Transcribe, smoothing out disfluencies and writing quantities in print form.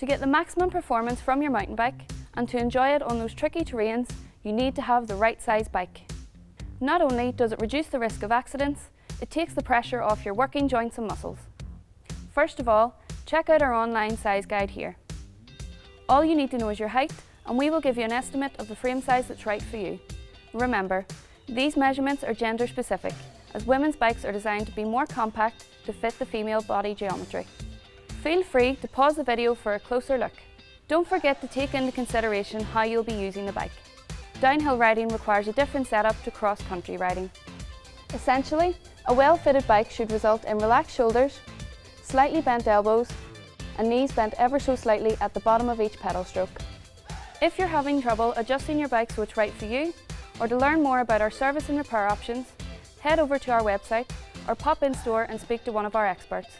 To get the maximum performance from your mountain bike and to enjoy it on those tricky terrains, you need to have the right size bike. Not only does it reduce the risk of accidents, it takes the pressure off your working joints and muscles. First of all, check out our online size guide here. All you need to know is your height, and we will give you an estimate of the frame size that's right for you. Remember, these measurements are gender specific, as women's bikes are designed to be more compact to fit the female body geometry. Feel free to pause the video for a closer look. Don't forget to take into consideration how you'll be using the bike. Downhill riding requires a different setup to cross-country riding. Essentially, a well-fitted bike should result in relaxed shoulders, slightly bent elbows, and knees bent ever so slightly at the bottom of each pedal stroke. If you're having trouble adjusting your bike so it's right for you, or to learn more about our service and repair options, head over to our website or pop in store and speak to one of our experts.